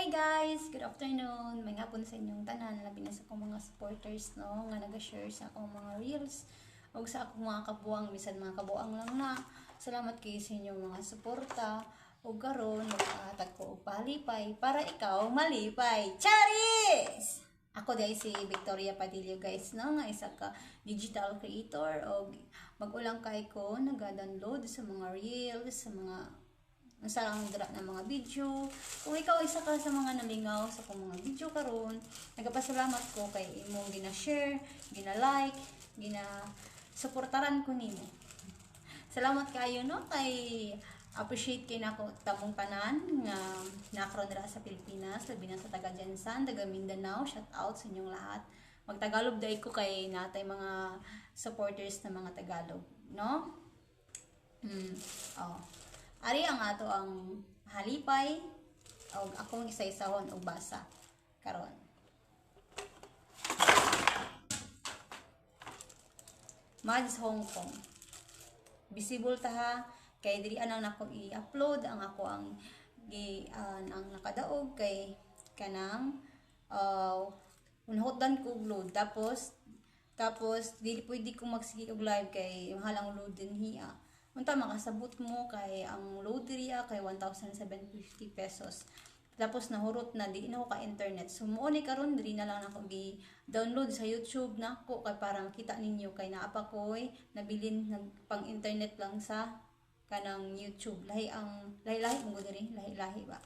Hi guys! Good afternoon! May hapon sa inyong tanan, labi na sa akong mga supporters no, nga nag-share sa akong mga reels o sa akong mga kabuang, bisan mga kabuang lang na. Salamat kayo sa inyong mga suporta o garon, magpahatag ko o palipay para ikaw malipay. Charis! Ako dahil si Victoria Padillo guys no, nga isa ka digital creator o mag-ulang kay ko nag-download sa mga reels, sa mga nasarang dira ng mga video. Kung ikaw isa ka sa mga nalingaw sa kong mga video karon, nagapasalamat ko kay imong gina-share, gina-like, gina-suportaran ko nimo. Salamat kayo no kay appreciate kay nako tamong tanan nga nakaroon dira sa Pilipinas, labi na sa taga Jensan, taga Mindanao. Shout out sa inyong lahat. Magtagalog dai ko kay natay mga supporters na mga Tagalog, no? Ari ang ato ang halipay o akong isa-isahon o basa karon. Mads Hong Kong. Visible ta ha kay diri anang nako i-upload ang ako ang ang nakadaog kay kanang unhotan ko load tapos dili pwede ko magsige og live kay mahalang load din hiya. Unta makasabot mo kay ang load diriya kay 1,750 pesos. Tapos nahurot na di na ko ka internet. So mo ni karon diri na lang ako gi-download sa YouTube nako kay parang kita ninyo kay naa pa koy nabilin pang internet lang sa kanang YouTube. Lahi mo diri, lahi ba.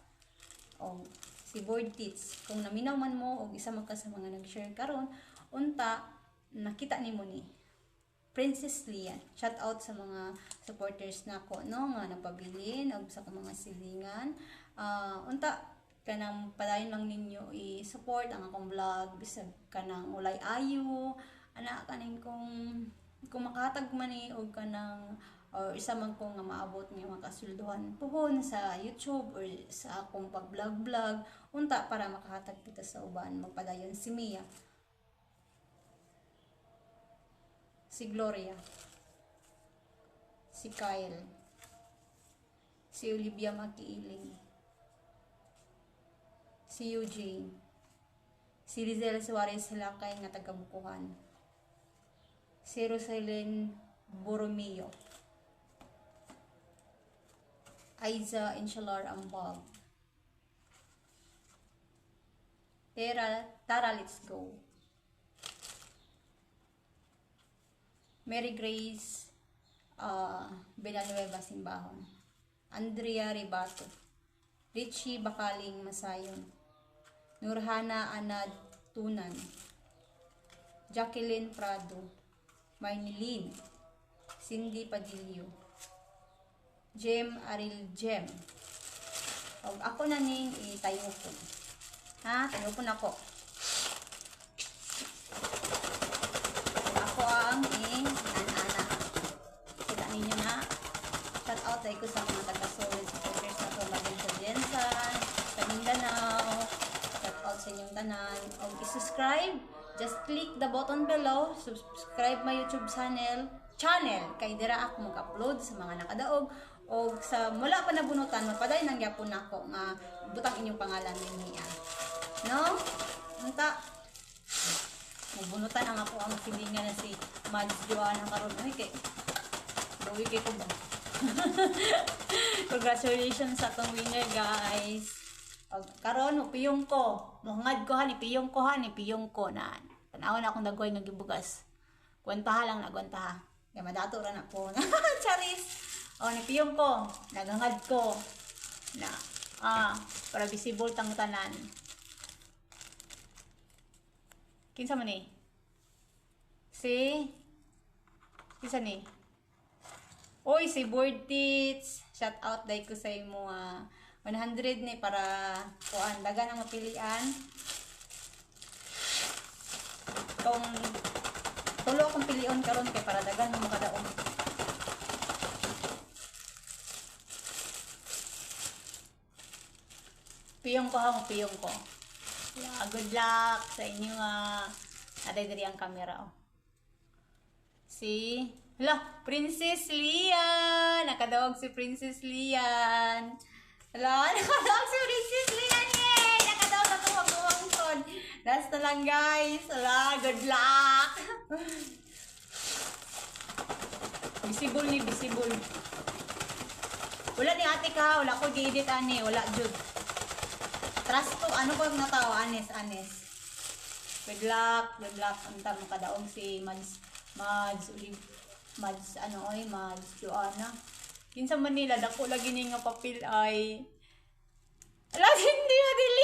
O si Board Tits, kung naminaw man mo og isa man ka sa mga nag-share karon, unta nakita nimo ni Princess Lian. Shout out sa mga supporters nako no nga nagpabilin og sa mga silingan. Unta kanang padayon lang ninyo i-support ang akong vlog bisag kanang ulay ayo ana kaning kung makatag man ni og kanang or isa man ko nga maabot nga makasulduhan puhon sa YouTube or sa akong pag-vlog unta para makahatag kita sa uban magpadayon si Mia, si Gloria, si Kyle, si Olivia Makiiling, si Eugene, si Rizel Suarez Hilakay nga taga-Bukuhan, si Rosalyn Borromeo, Aiza Inshalar Ambag, Tara Let's Go, Mary Grace Benanueva Simbahon, Andrea Ribato, Richie Bakaling Masayon, Nurhana Anad Tunan, Jacqueline Prado, Maynilin, Cindy Padillo, Jem Aril Jem. Og ako na ning itayo ko. Ha, tayo po na ko. Ako ang ana. Kita ninyo na. Shout out ay ko sa mga taga-solid supporters na to labing sa Jensan, sa Mindanao. Shout out sa inyong tanan. Og i-subscribe. Just click the button below. Subscribe my YouTube channel kay dira ako mag-upload sa mga nakadaog o sa mula pa nabunutan magpaday nang gyapon nako nga butang inyong pangalan niya. No? Unta mabunutan ang ako ang silingan na si Mads Joanna karon kay bawi kay ko ba. Congratulations sa tong winner guys. Og karon upiyong ko. Mohangad ko han ipiyong ko na. Tanawon akong dagway nga gibugas. Kwentaha lang na kwentaha. Kaya madato ra na po. Charis. O nipiyong ko. Nagangad ko. Na para visible tang tanan. Kinsa man ni? Kinsa ni? Oy, si Board Tits. Shout out dai ko sa imo 100 ni para kuan dagan ang mapilian. Kung tulo akong pilion karon kay para dagan mo makadaog. Piyong ko. Yeah, good luck sa inyo aday diri ang camera Princess Lian! Nakadawag si Princess Lian. Nakadawag si Princess Lian! Yay! lang guys. Ala, good luck. Visible ni, visible. Wala ni ate ka, wala ko di-edit ani, wala jud. Trust to, ano ko na tao, anes. Good luck. Anta makadaong si Mads Joanna. Kinsa Manila, dako lagi ni nga papel ay. Ala, hindi na dili.